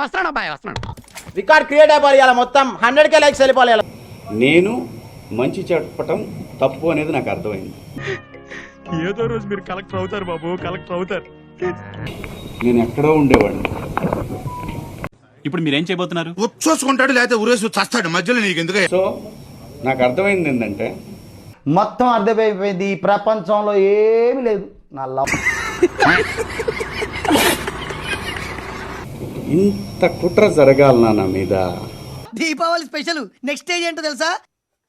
వస్తున్నాడు అబ్బాయి, వస్తున్నాడు. రికార్డ్ క్రియేట్ అయిపోయి అలా మొత్తం 100K లైక్స్ వెళ్ళిపోవాలి. నేను మంచి చెప్పటం తప్పు అనేది నాకు అర్థమైంది. ఏదో రోజు మీరు కలెక్టర్ అవుతారు బాబు, కలెక్టర్ అవుతారు. నేను ఎక్కడో ఉండేవాడిని. ఇప్పుడు మీరేం చేయబోతున్నారు? ఉచ్చుకుంటాడు లేకపోతే ఊరేసి చస్తాడు మధ్యలో, నీకు ఎందుకు? సో నాకు అర్థమైంది ఏంటంటే, మొత్తం అర్థమైపోయింది, ఈ ప్రపంచంలో ఏమీ లేదు నా లవ్. ఇంత కుట్ర జరగాలనా నా మీద? దీపావళి స్పెషల్ నెక్స్ట్ స్టేజ్ ఏంటో తెలుసా?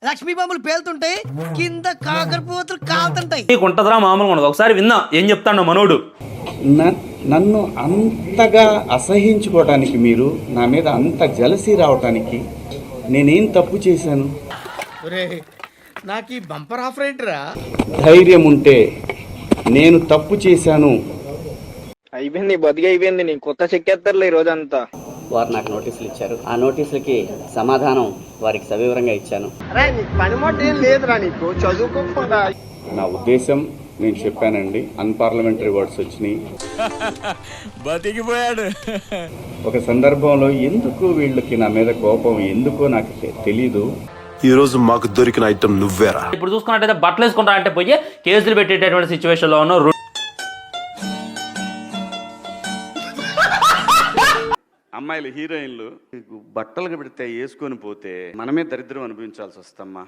లక్ష్మీ బాంబులు పేలుతుంటాయి, కింద కాకరపోతులు కాలుతుంటాయి. ఉంటదిరా, మామూలుగా ఉండదు. ఒకసారి విన్నా ఏం చెప్తాడు మనోడు. నన్ను అంతగా అసహించుకోవటానికి, మీరు నా మీద అంత జలసీ రావటానికి నేనేం తప్పు చేశాను? నాకు ఈ బంపర్ ఆఫర్ ఏంటిరా? ధైర్యం ఉంటే నేను తప్పు చేశాను. అయిపోయింది, బతికి అయిపోయింది. నీ కొత్త చెక్కేస్తారులే ఈ రోజంతా. వారు నాకు నోటీసులు ఇచ్చారు. ఆ నోటీసులకి సమాధానం వారికి సవివరంగా ఇచ్చాను. పనిమాట ఏం లేదురా నీకు, చదువుకోకుండా. నా ఉద్దేశం నేను చెప్పానండి. అన్పార్లమెంటరీ వర్డ్స్ వచ్చినాయి. బతికిపోయాడు. ఒక సందర్భంలో ఎందుకు వీళ్ళకి నా మీద కోపం ఎందుకో నాకు తెలీదు. ఈ రోజు మాకు దొరికిన ఐటమ్ నువ్వేరా. ఇప్పుడు చూసుకున్నట్టయితే బట్టలు వేసుకుంటా అంటే పోయి కేసులు పెట్టేటటువంటి సిచ్యువేషన్ లో ఉన్న అమ్మాయిలు హీరోయిన్లు బట్టలు పెడితే వేసుకొని పోతే మనమే దరిద్రం అనిపించాల్సి వస్తమ్మా.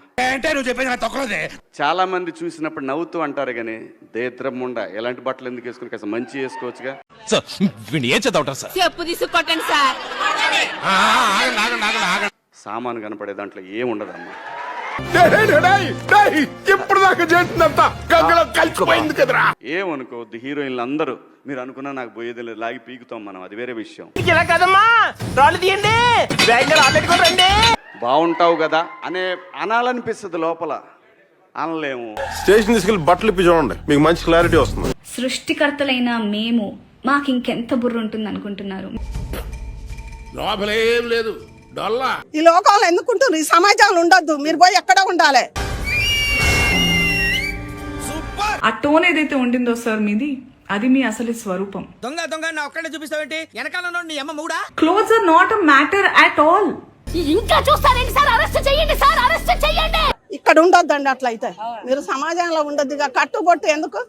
చాలా మంది చూసినప్పుడు నవ్వుతూ అంటారు కానీ దరిద్రం ఉండ ఎలాంటి బట్టలు ఎందుకు వేసుకుని కాస్త మంచి వేసుకోవచ్చుగా. సామాను కనపడే దాంట్లో ఏముండదమ్మా. ఇప్పుడు దాకా చేస్తుందంతా కలిసిపోయింది కదరా. ఏమనుకోవద్దు, హీరోయిన్లు అందరూ మీరు అనుకున్నా నాకు పోయేది లేదు, లాగి పీకుతాం మనం, అది వేరే విషయం. బాగుంటావు కదా అనాలనిపిస్తుంది, లోపల అనలేము. స్టేషన్ తీసుకెళ్ళి బట్టలు ఇప్పి చూడండి, మీకు మంచి క్లారిటీ వస్తుంది. సృష్టికర్తలైన మేము మాకు ఇంకెంత బుర్ర ఉంటుంది అనుకుంటున్నారు? లోపలేం లేదు, ఈ లోకంలో ఎందుకుంటుంది? ఈ సమాజంలో ఉండొద్దు, మీరు పోయి ఎక్కడ ఉండాలి. ఆ టోన్ ఏదైతే ఉండిందో సార్ మీది, అది మీ అసలు స్వరూపం. దొంగ దొంగ నా ఒక్కడే చూపిస్తావేంటి? వెనకాల నీ అమ్మ మూడా? Close are not a matter at all. ఇంకా చూస్తారేంటి సార్? అరెస్ట్ చేయండి సార్, అరెస్ట్ చేయండి. ఇక్కడ ఉండొద్దండి, అట్లయితే మీరు సమాజంలో ఉండొద్దు. ఇక కట్టుబొట్టు ఎందుకు?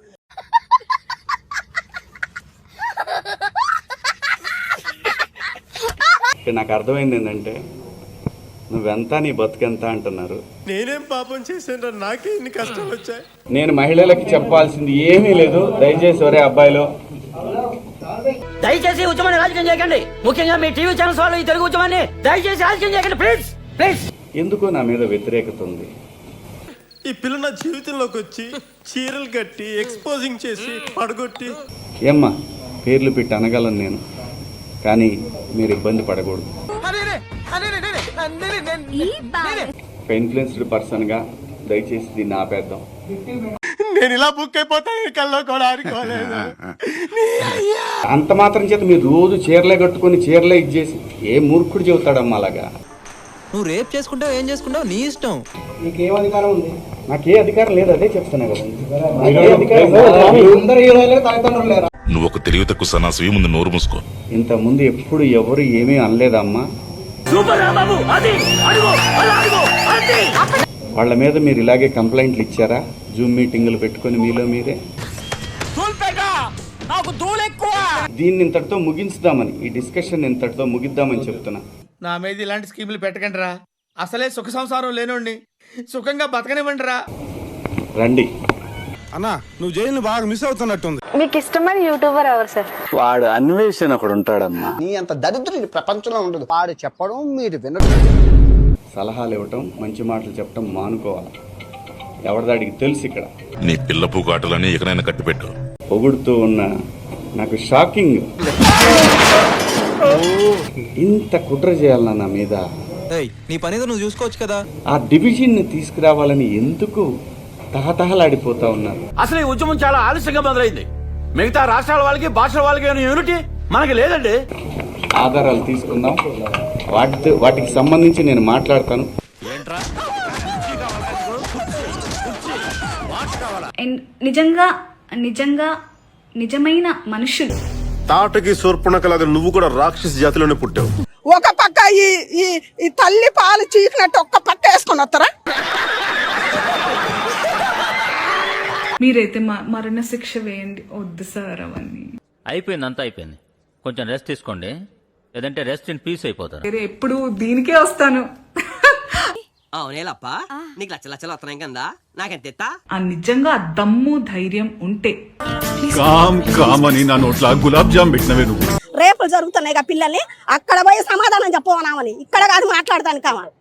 నాకు అర్థమైంది ఏంటంటే, నువ్వెంత నీ బతుకెంత అంటున్నారు. నేనేం పాపం చేశాను, నాకే ఇన్ని కష్టాలు వచ్చాయి. నేను మహిళలకి చెప్పాల్సింది ఏమీ లేదు. దయచేసి ఒరే అబ్బాయిలు, దయచేసి ఉద్యమాన్ని రాజకీయం చేయకండి. ముఖ్యంగా మీ టీవీ ఛానల్స్ వాళ్ళు ఈ తెలుగు ఉద్యమాన్ని దయచేసి రాజకీయం చేయకండి ప్లీజ్ ప్లీజ్. ఎందుకో నా మీద వ్యతిరేకత ఉంది. ఈ పిల్ల నా జీవితంలోకి వచ్చి చీరలు కట్టి ఎక్స్పోజింగ్ చేసి పడగొట్టి. ఏమ్మా పేర్లు పెట్టి అనగలను నేను, కానీ మీరు ఇబ్బంది పడకూడదు. ఒక ఇన్ఫ్లుయెన్స్డ్ పర్సన్గా దయచేసి దీన్ని ఆపేద్దాం. నేను ఇలా బుక్ అయిపోతా కల్లో కూడా ఆడుకోలేదు. అంత మాత్రం చేత మీరు రోజు చీరలే కట్టుకొని చీరలే ఇచ్చేసి ఏ మూర్ఖుడు చెబుతాడమ్మా అలాగా? నువ్వు రేప్ చేసుకుంటావు, ఏం చేసుకుంటావు నీ ఇష్టం. నీకేం అధికారం ఉంది? నాకే అధికారం లేదు, అదే చెప్తున్నా కదా. నువ్వు ఒక తెలివి తక్కువ సన్నాసి, ముందు నోరు మూసుకో. ఇంత ముందు ఎప్పుడు ఎవరు ఏమీ అనలేదమ్మా. వాళ్ళ మీద మీరు ఇలాగే కంప్లైంట్లు ఇచ్చారా? జూమ్ మీటింగులు పెట్టుకొని మీలో మీరే. దీన్ని ఇంతటితో ముగించుదామని, ఈ డిస్కషన్ ఇంతటితో ముగిద్దామని చెప్తున్నా. నా మీద ఇలాంటి స్కీములు పెట్టకండి రా. అసలే సుఖ సంసారం లేనోడిని సుఖంగా బతకనివ్వండి రా. రండి అన్నా, నువ్వు జైలు బాగా మిస్ అవుతున్నట్టుంది. మీకు ఇష్టమైన యూట్యూబర్ ఎవరు సార్? వాడు అన్వేషణ ఒకడు ఉంటాడమ్మా. నీ అంత దరిద్రుడు ప్రపంచంలో ఉండదు. వాడు చెప్పడం మీరు వినడం. సలహాలు ఇవ్వటం, మంచి మాటలు చెప్పటం మానుకోవాలి. ఎవరిదాడికి తెలుసు ఇక్కడ. నీ పిల్ల పూకాటలని ఎక్కడైనా కట్టిపెట్టు. పొగుడుతూ ఉన్న నాకు షాకింగ్. ఇంత కుట్ర చేయాలన్నా నా మీద? నీ పని నువ్వు చూసుకోవచ్చు కదా. ఆ డివిజన్ ని తీసుకురావాలని ఎందుకు తహతహలాడిపోతా ఉన్నారు? అసలు ఈ ఉద్యమం చాలా ఆలస్యంగా మొదలైంది. మిగతా రాష్ట్రాల వాళ్ళకి, భాషల వాళ్ళకి యూనిటీ మనకి లేదండి. ఆధారాలు తీసుకుందాం, వాటికి సంబంధించి నేను మాట్లాడతాను. నిజంగా నిజంగా నిజమైన మనుషులు తాటకి శూర్పణఖలాగా నువ్వు కూడా రాక్షస జాతిలోనే పుట్టావు. ఒక పక్క ఈ తల్లి పాలు చీకినట్టు ఒక్క పక్క వేసుకొని వస్తారా? మీరైతే మరణ శిక్ష వేయండి. వద్దు సార్ అవన్నీ. అయిపోయింది, అంతా అయిపోయింది. కొంచెం రెస్ట్ తీసుకోండి, లేదంటే రెస్ట్ ఇన్ పీస్ అయిపోతారు. వేరే ఎప్పుడు దీనికే వస్తాను. అవునేలప్ప నీకు లచ్చలు వస్తున్నాయి కదా, నాకెంత ఆ నిజంగా ఆ దమ్ము ధైర్యం ఉంటే కామని నా నోట్ల గులాబ్ జామ్ పెట్టినవే నువ్వు. రేపులు జరుగుతున్నాయి పిల్లల్ని అక్కడ పోయి సమాధానం చెప్పమని, ఇక్కడ కాదు మాట్లాడతాను కావాలి.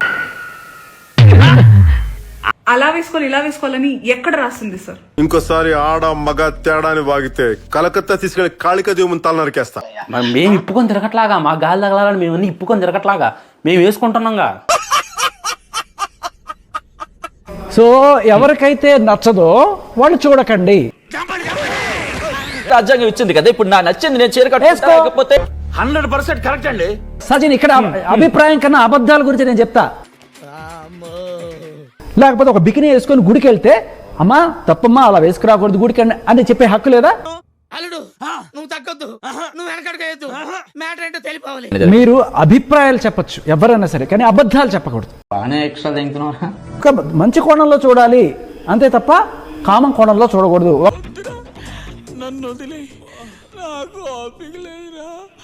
అలా వేసుకోవాలి ఇలా వేసుకోవాలని ఎక్కడ రాసింది సార్? ఇంకోసారి ఆడ మగ తేడాని వాగితే కలకత్తా తీసుకెళ్లి కాళికా దేవుని తల నరికేస్తా. మేము ఇప్పుకొని తిరగట్లాగా, మా గాలి తగలాలని మేము అన్ని ఇప్పుకొని తిరగట్లాగా మేము వేసుకుంటున్నాంగా. సో ఎవరికైతే నచ్చదో వాళ్ళు చూడకండి. రాజ్యాంగం ఇచ్చింది కదా, ఇప్పుడు నా నచ్చింది నేను చీర కట్టుకోకపోతే 100% కరెక్ట్ అండి. సచిన్ ఇక్కడ అభిప్రాయం కన్నా అబద్ధాల గురించి నేను చెప్తా. లేకపోతే ఒక బికినీ వేసుకొని గుడికి వెళ్తే అమ్మా తప్పమ్మా అలా వేసుకురాకూడదు గుడికి అని చెప్పే హక్కు లేదా? అల్లుడు నువ్వు తగ్గొద్దు, నువ్వు వెనకడుగు, మ్యాటర్ ఏంటో తెలిపోవాలి. మీరు అభిప్రాయాలు చెప్పొచ్చు ఎవరైనా సరే, కానీ అబద్ధాలు చెప్పకూడదు. ఒక మంచి కోణంలో చూడాలి అంతే తప్ప కామం కోణంలో చూడకూడదు.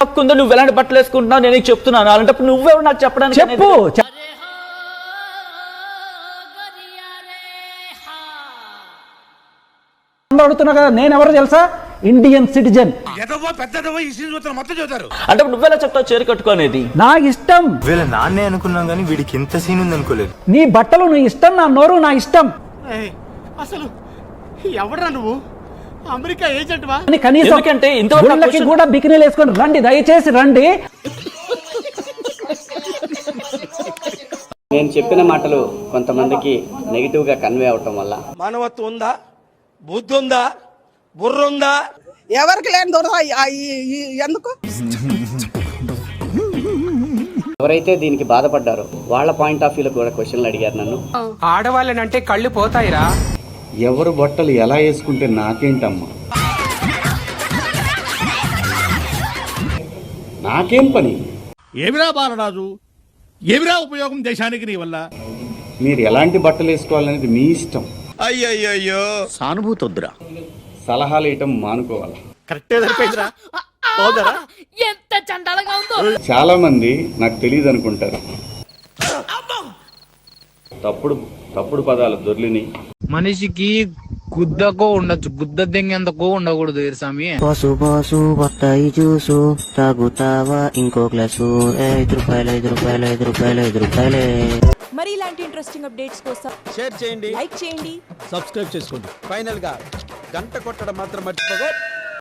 హక్కుందో నువ్వు ఎలాంటి బట్టలు వేసుకుంటున్నావు నేను చెప్తున్నాను, అలాంటప్పుడు నువ్వెవరు నాకు చెప్పడానికి? చెప్పు. అడుగుతున్నా కదా, నేను ఎవరు తెలుసా? Indian citizen. అంటే నువ్వెలా చెప్తావు చీర కట్టుకోనేది? నా ఇష్టం. వీళ్ళ నాన్నే అనుకున్నాం కానీ వీడికి ఇంత సీన్ ఉంది అనుకోలేదు. నీ బట్టలు నీ ఇష్టం, నా నోరు నా ఇష్టం. అసలు ఎవడరా నువ్వు? అమెరికా ఏజెంట్ వా? కనీసం గుళ్ళకి కూడా బికినీలు వేసుకొని రండి, దయచేసి రండి. నేను చెప్పిన మాటలు కొంతమందికి నెగిటివ్గా కన్వే అవటం వల్ల మానవత్వం ఉందా, బుద్ధి ఉందా, బుర్ర ఉందా? ఎవరికి లేని దొర ఎందుకు? ఎవరైతే దీనికి బాధపడ్డారో వాళ్ళ పాయింట్ ఆఫ్ వ్యూలో కూడా క్వశ్చన్లు అడిగారు నన్ను. ఆడవాళ్ళనంటే కళ్ళు పోతాయిరా. ఎవరు బట్టలు ఎలా వేసుకుంటే నాకేంటమ్మా, నాకేం పని? ఏమిరా బాలరాజు, ఏమిరా ఉపయోగం దేశానికి నీ వల్ల? మీరు ఎలాంటి బట్టలు వేసుకోవాలనేది మీ ఇష్టం. అయ్యయ్యో సానుభూతి వద్దురా, సలహాలు వేయటం మానుకోవాలి. కరెక్టే సరిపోయిందిరా. ఎంత చండాలంగా ఉందో. చాలా మంది నాకు తెలియదు అనుకుంటారు. తప్పుడు పదాలు దొర్లిని. మనిషికి గుద్దకో ఉండొచ్చు, గుద్ద దెంగెందుకో ఉండకూడదు స్వామి. బాసు బాసు బత్తాయి జ్యూసు తాగుతావా ఇంకో గ్లాసు? 5 రూపాయలు 5 రూపాయలు 5 రూపాయలు 5 రూపాయలే. మరి ఇలాంటి ఇంట్రెస్టింగ్ అప్డేట్స్ కోసం షేర్ చేయండి, లైక్ చేయండి, సబ్స్క్రైబ్ చేసుకోండి. ఫైనల్ గా గంట కొట్టడం మాత్రం మర్చిపోగా.